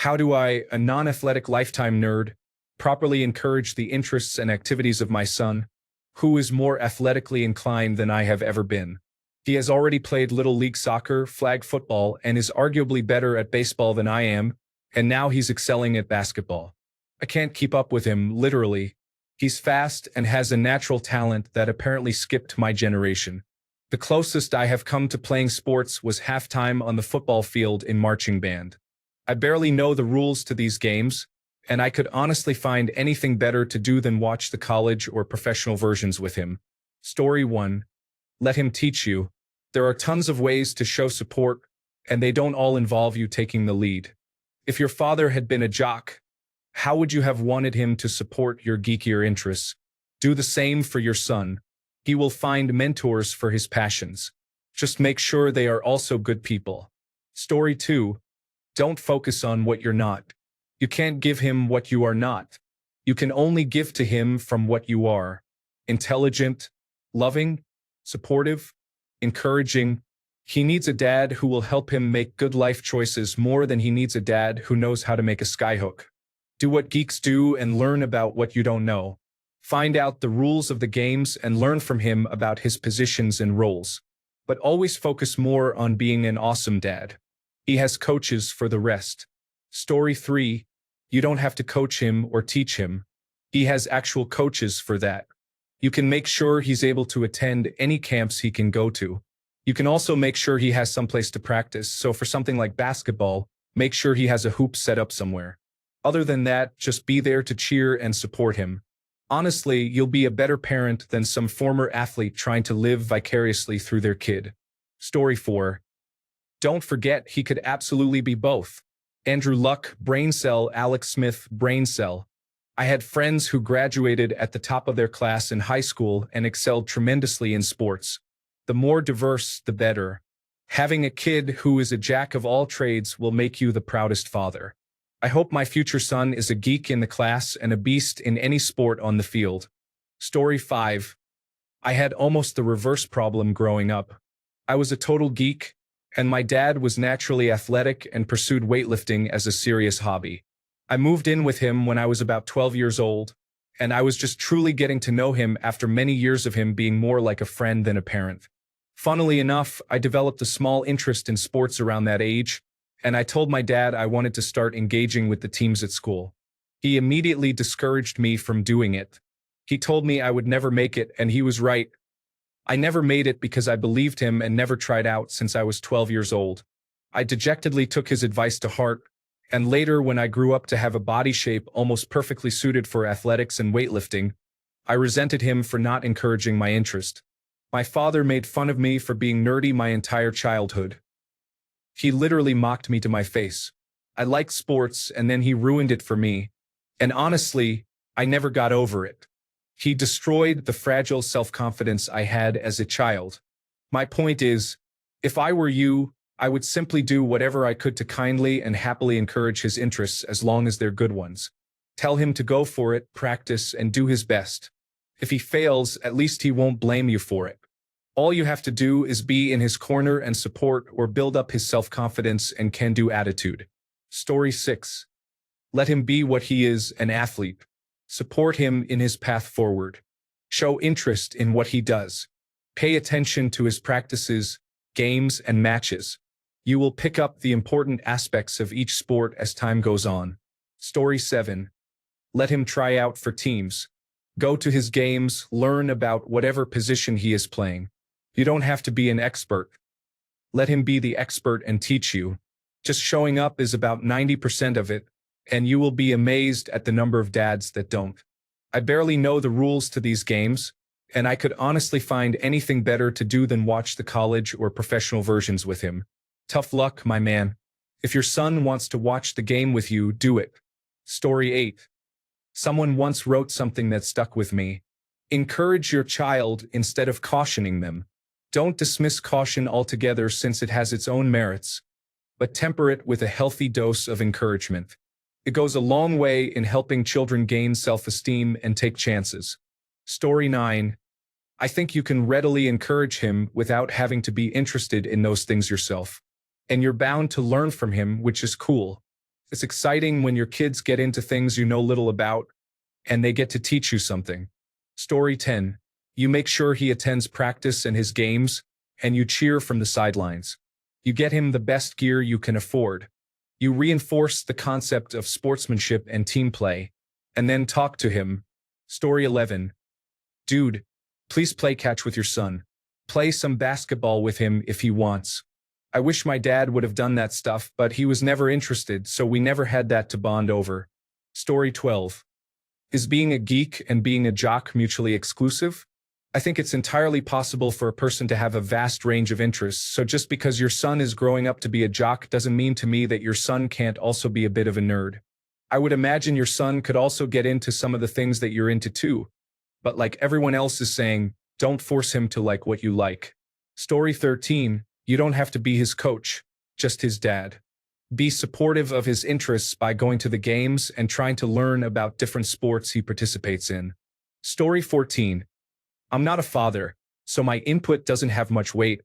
How do I, a non-athletic lifetime nerd, properly encourage the interests and activities of my son, who is more athletically inclined than I have ever been? He has already played Little League soccer, flag football, and is arguably better at baseball than I am, and now he's excelling at basketball. I can't keep up with him, literally. He's fast and has a natural talent that apparently skipped my generation. The closest I have come to playing sports was halftime on the football field in marching band. I barely know the rules to these games, and I could honestly find anything better to do than watch the college or professional versions with him. Story 1. Let him teach you. There are tons of ways to show support, and they don't all involve you taking the lead. If your father had been a jock, how would you have wanted him to support your geekier interests? Do the same for your son. He will find mentors for his passions. Just make sure they are also good people. Story 2. Don't focus on what you're not. You can't give him what you are not. You can only give to him from what you are. Intelligent, loving, supportive, encouraging. He needs a dad who will help him make good life choices more than he needs a dad who knows how to make a skyhook. Do what geeks do and learn about what you don't know. Find out the rules of the games and learn from him about his positions and roles. But always focus more on being an awesome dad. He has coaches for the rest. Story 3. You don't have to coach him or teach him. He has actual coaches for that. You can make sure he's able to attend any camps he can go to. You can also make sure he has someplace to practice, so for something like basketball, make sure he has a hoop set up somewhere. Other than that, just be there to cheer and support him. Honestly, you'll be a better parent than some former athlete trying to live vicariously through their kid. Story 4. Don't forget he could absolutely be both. Andrew Luck, brain cell, Alex Smith, brain cell. I had friends who graduated at the top of their class in high school and excelled tremendously in sports. The more diverse, the better. Having a kid who is a jack of all trades will make you the proudest father. I hope my future son is a geek in the class and a beast in any sport on the field. Story 5. I had almost the reverse problem growing up. I was a total geek, and my dad was naturally athletic and pursued weightlifting as a serious hobby. I moved in with him when I was about 12 years old, and I was just truly getting to know him after many years of him being more like a friend than a parent. Funnily enough, I developed a small interest in sports around that age, and I told my dad I wanted to start engaging with the teams at school. He immediately discouraged me from doing it. He told me I would never make it, and he was right. I never made it because I believed him and never tried out since I was 12 years old. I dejectedly took his advice to heart, and later when I grew up to have a body shape almost perfectly suited for athletics and weightlifting, I resented him for not encouraging my interest. My father made fun of me for being nerdy my entire childhood. He literally mocked me to my face. I liked sports and then he ruined it for me. And honestly, I never got over it. He destroyed the fragile self-confidence I had as a child. My point is, if I were you, I would simply do whatever I could to kindly and happily encourage his interests as long as they're good ones. Tell him to go for it, practice, and do his best. If he fails, at least he won't blame you for it. All you have to do is be in his corner and support or build up his self-confidence and can-do attitude. Story 6. Let him be what he is, an athlete. Support him in his path forward. Show interest in what he does. Pay attention to his practices, games, and matches. You will pick up the important aspects of each sport as time goes on. Story 7. Let him try out for teams. Go to his games, learn about whatever position he is playing. You don't have to be an expert. Let him be the expert and teach you. Just showing up is about 90% of it, and you will be amazed at the number of dads that don't. I barely know the rules to these games, and I could honestly find anything better to do than watch the college or professional versions with him. Tough luck, my man. If your son wants to watch the game with you, do it. Story 8. Someone once wrote something that stuck with me. Encourage your child instead of cautioning them. Don't dismiss caution altogether since it has its own merits, but temper it with a healthy dose of encouragement. It goes a long way in helping children gain self-esteem and take chances. Story 9. I think you can readily encourage him without having to be interested in those things yourself. And you're bound to learn from him, which is cool. It's exciting when your kids get into things you know little about, and they get to teach you something. Story 10. You make sure he attends practice and his games, and you cheer from the sidelines. You get him the best gear you can afford. You reinforce the concept of sportsmanship and team play, and then talk to him. Story 11. Dude, please play catch with your son. Play some basketball with him if he wants. I wish my dad would have done that stuff, but he was never interested, so we never had that to bond over. Story 12. Is being a geek and being a jock mutually exclusive? I think it's entirely possible for a person to have a vast range of interests, so just because your son is growing up to be a jock doesn't mean to me that your son can't also be a bit of a nerd. I would imagine your son could also get into some of the things that you're into too. But like everyone else is saying, don't force him to like what you like. Story 13. You don't have to be his coach, just his dad. Be supportive of his interests by going to the games and trying to learn about different sports he participates in. Story 14. I'm not a father, so my input doesn't have much weight,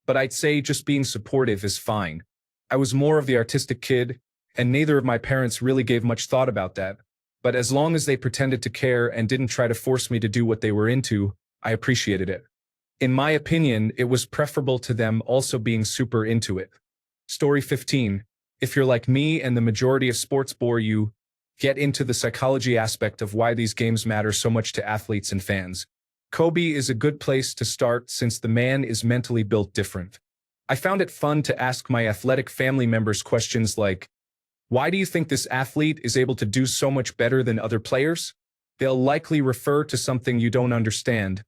but I'd say just being supportive is fine. I was more of the artistic kid, and neither of my parents really gave much thought about that. But as long as they pretended to care and didn't try to force me to do what they were into, I appreciated it. In my opinion, it was preferable to them also being super into it. Story 15. If you're like me and the majority of sports bore you, get into the psychology aspect of why these games matter so much to athletes and fans. Kobe is a good place to start since the man is mentally built different. I found it fun to ask my athletic family members questions like, why do you think this athlete is able to do so much better than other players? They'll likely refer to something you don't understand,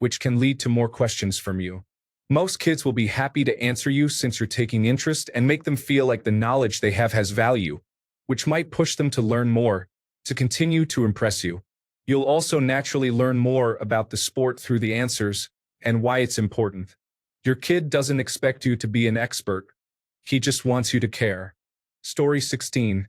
which can lead to more questions from you. Most kids will be happy to answer you since you're taking interest and make them feel like the knowledge they have has value, which might push them to learn more, to continue to impress you. You'll also naturally learn more about the sport through the answers and why it's important. Your kid doesn't expect you to be an expert. He just wants you to care. Story 16.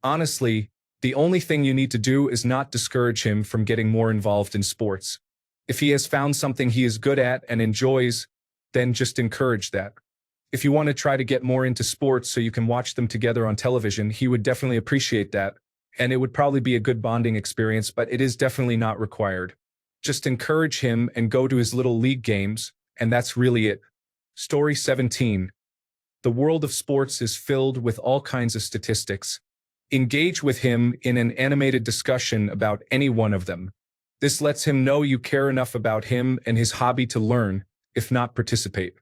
Honestly, the only thing you need to do is not discourage him from getting more involved in sports. If he has found something he is good at and enjoys, then just encourage that. If you want to try to get more into sports so you can watch them together on television, he would definitely appreciate that. And it would probably be a good bonding experience, but it is definitely not required. Just encourage him and go to his little league games, and that's really it. Story 17. The world of sports is filled with all kinds of statistics. Engage with him in an animated discussion about any one of them. This lets him know you care enough about him and his hobby to learn, if not participate.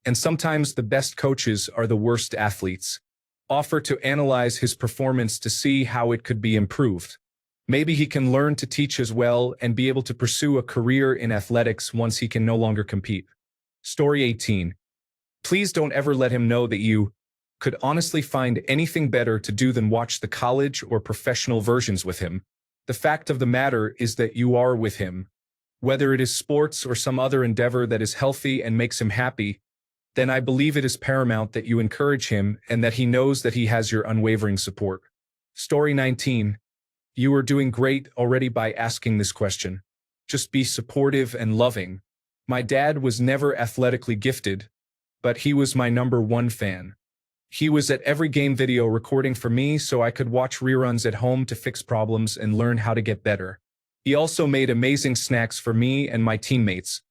And sometimes the best coaches are the worst athletes. Offer to analyze his performance to see how it could be improved. Maybe he can learn to teach as well and be able to pursue a career in athletics once he can no longer compete. Story 18. Please don't ever let him know that you could honestly find anything better to do than watch the college or professional versions with him. The fact of the matter is that you are with him. Whether it is sports or some other endeavor that is healthy and makes him happy, then I believe it is paramount that you encourage him and that he knows that he has your unwavering support. Story 19. You are doing great already by asking this question. Just be supportive and loving. My dad was never athletically gifted, but he was my #1 fan. He was at every game video recording for me so I could watch reruns at home to fix problems and learn how to get better. He also made amazing snacks for me and my teammates.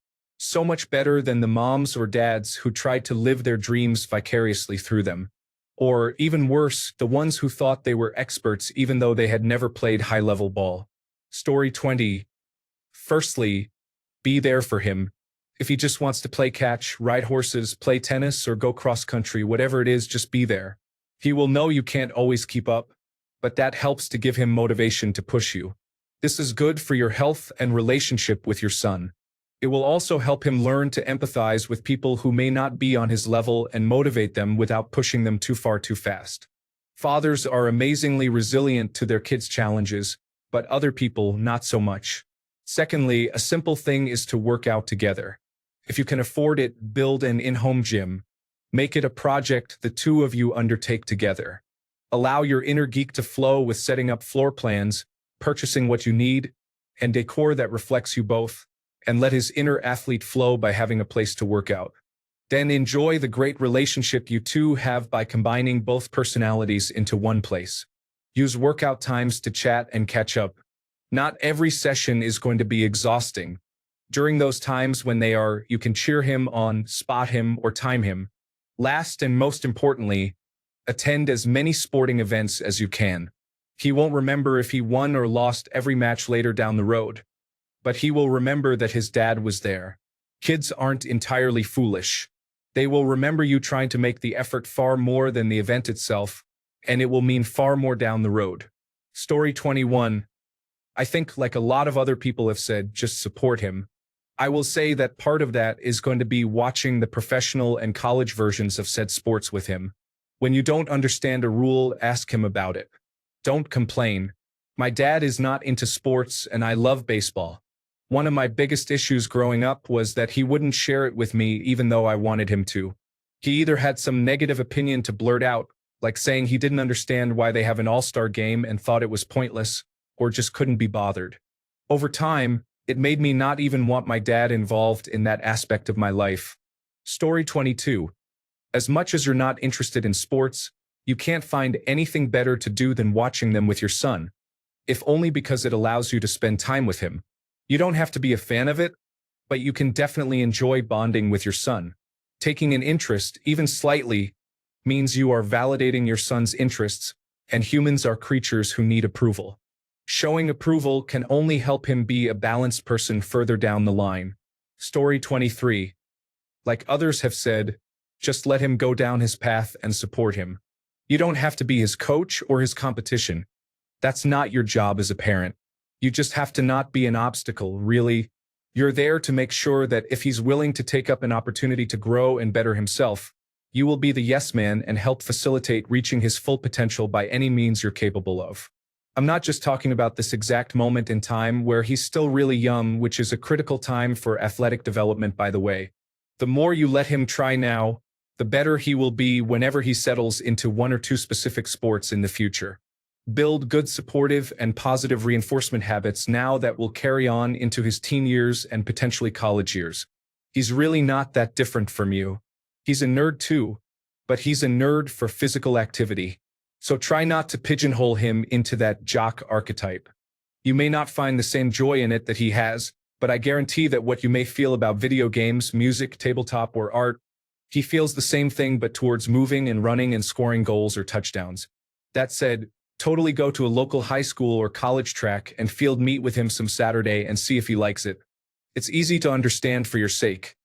So much better than the moms or dads who tried to live their dreams vicariously through them. Or, even worse, the ones who thought they were experts even though they had never played high-level ball. Story 20. Firstly, be there for him. If he just wants to play catch, ride horses, play tennis, or go cross-country, whatever it is, just be there. He will know you can't always keep up, but that helps to give him motivation to push you. This is good for your health and relationship with your son. It will also help him learn to empathize with people who may not be on his level and motivate them without pushing them too far too fast. Fathers are amazingly resilient to their kids' challenges, but other people not so much. Secondly, a simple thing is to work out together. If you can afford it, build an in-home gym. Make it a project the two of you undertake together. Allow your inner geek to flow with setting up floor plans, purchasing what you need, and decor that reflects you both, and let his inner athlete flow by having a place to work out. Then enjoy the great relationship you two have by combining both personalities into one place. Use workout times to chat and catch up. Not every session is going to be exhausting. During those times when they are, you can cheer him on, spot him, or time him. Last and most importantly, attend as many sporting events as you can. He won't remember if he won or lost every match later down the road, but he will remember that his dad was there. Kids aren't entirely foolish. They will remember you trying to make the effort far more than the event itself, and it will mean far more down the road. Story 21. I think, like a lot of other people have said, just support him. I will say that part of that is going to be watching the professional and college versions of said sports with him. When you don't understand a rule, ask him about it. Don't complain. My dad is not into sports and I love baseball. One of my biggest issues growing up was that he wouldn't share it with me even though I wanted him to. He either had some negative opinion to blurt out, like saying he didn't understand why they have an all-star game and thought it was pointless, or just couldn't be bothered. Over time, it made me not even want my dad involved in that aspect of my life. Story 22. As much as you're not interested in sports, you can't find anything better to do than watching them with your son, if only because it allows you to spend time with him. You don't have to be a fan of it, but you can definitely enjoy bonding with your son. Taking an interest, even slightly, means you are validating your son's interests, and humans are creatures who need approval. Showing approval can only help him be a balanced person further down the line. Story 23. Like others have said, just let him go down his path and support him. You don't have to be his coach or his competition. That's not your job as a parent. You just have to not be an obstacle, really. You're there to make sure that if he's willing to take up an opportunity to grow and better himself, you will be the yes man and help facilitate reaching his full potential by any means you're capable of. I'm not just talking about this exact moment in time where he's still really young, which is a critical time for athletic development, by the way. The more you let him try now, the better he will be whenever he settles into one or two specific sports in the future. Build good supportive and positive reinforcement habits now that will carry on into his teen years and potentially college years. He's really not that different from you. He's a nerd too, but he's a nerd for physical activity. So try not to pigeonhole him into that jock archetype. You may not find the same joy in it that he has, but I guarantee that what you may feel about video games, music, tabletop, or art, he feels the same thing but towards moving and running and scoring goals or touchdowns. That said, totally go to a local high school or college track and field meet with him some Saturday and see if he likes it. It's easy to understand for your sake.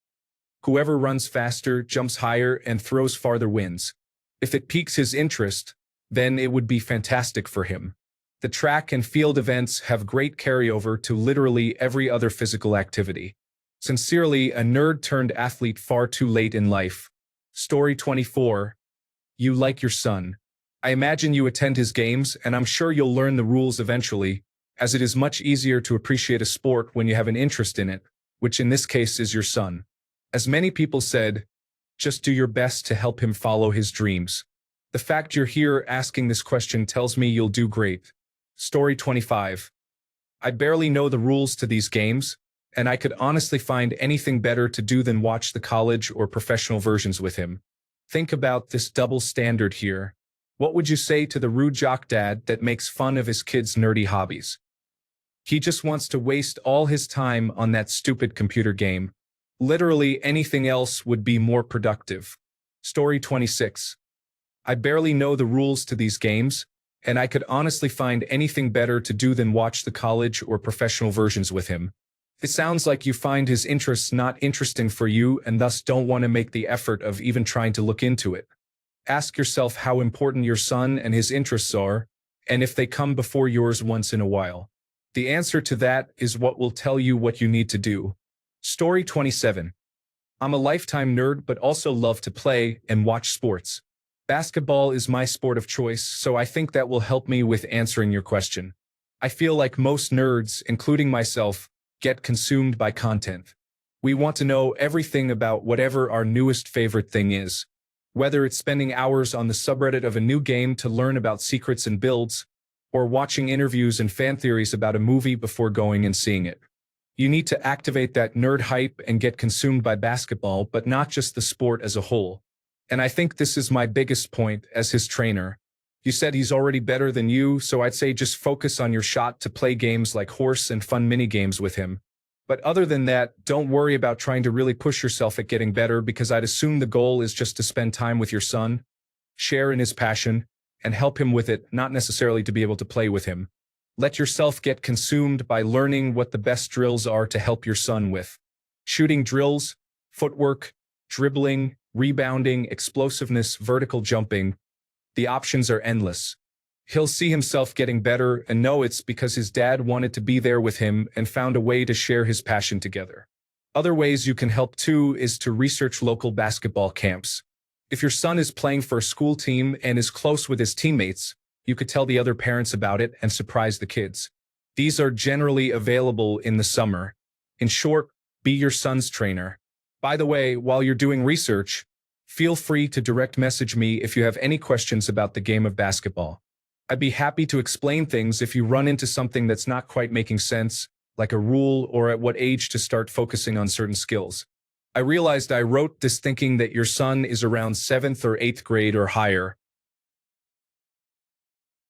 Whoever runs faster, jumps higher, and throws farther wins. If it piques his interest, then it would be fantastic for him. The track and field events have great carryover to literally every other physical activity. Sincerely, a nerd turned athlete far too late in life. Story 24. You like your son. I imagine you attend his games, and I'm sure you'll learn the rules eventually, as it is much easier to appreciate a sport when you have an interest in it, which in this case is your son. As many people said, just do your best to help him follow his dreams. The fact you're here asking this question tells me you'll do great. Story 25. I barely know the rules to these games, and I could honestly find anything better to do than watch the college or professional versions with him. Think about this double standard here. What would you say to the rude jock dad that makes fun of his kid's nerdy hobbies? He just wants to waste all his time on that stupid computer game. Literally anything else would be more productive. Story 26. I barely know the rules to these games, and I could honestly find anything better to do than watch the college or professional versions with him. It sounds like you find his interests not interesting for you and thus don't want to make the effort of even trying to look into it. Ask yourself how important your son and his interests are, and if they come before yours once in a while. The answer to that is what will tell you what you need to do. Story 27. I'm a lifetime nerd but also love to play and watch sports. Basketball is my sport of choice, so I think that will help me with answering your question. I feel like most nerds, including myself, get consumed by content. We want to know everything about whatever our newest favorite thing is. Whether it's spending hours on the subreddit of a new game to learn about secrets and builds, or watching interviews and fan theories about a movie before going and seeing it. You need to activate that nerd hype and get consumed by basketball, but not just the sport as a whole. And I think this is my biggest point as his trainer. You said he's already better than you, so I'd say just focus on your shot to play games like horse and fun mini games with him. But other than that, don't worry about trying to really push yourself at getting better, because I'd assume the goal is just to spend time with your son, share in his passion, and help him with it, not necessarily to be able to play with him. Let yourself get consumed by learning what the best drills are to help your son with. Shooting drills, footwork, dribbling, rebounding, explosiveness, vertical jumping. The options are endless. He'll see himself getting better and know it's because his dad wanted to be there with him and found a way to share his passion together. Other ways you can help too is to research local basketball camps. If your son is playing for a school team and is close with his teammates, you could tell the other parents about it and surprise the kids. These are generally available in the summer. In short, be your son's trainer. By the way, while you're doing research, feel free to direct message me if you have any questions about the game of basketball. I'd be happy to explain things if you run into something that's not quite making sense, like a rule or at what age to start focusing on certain skills. I realized I wrote this thinking that your son is around 7th or 8th grade or higher,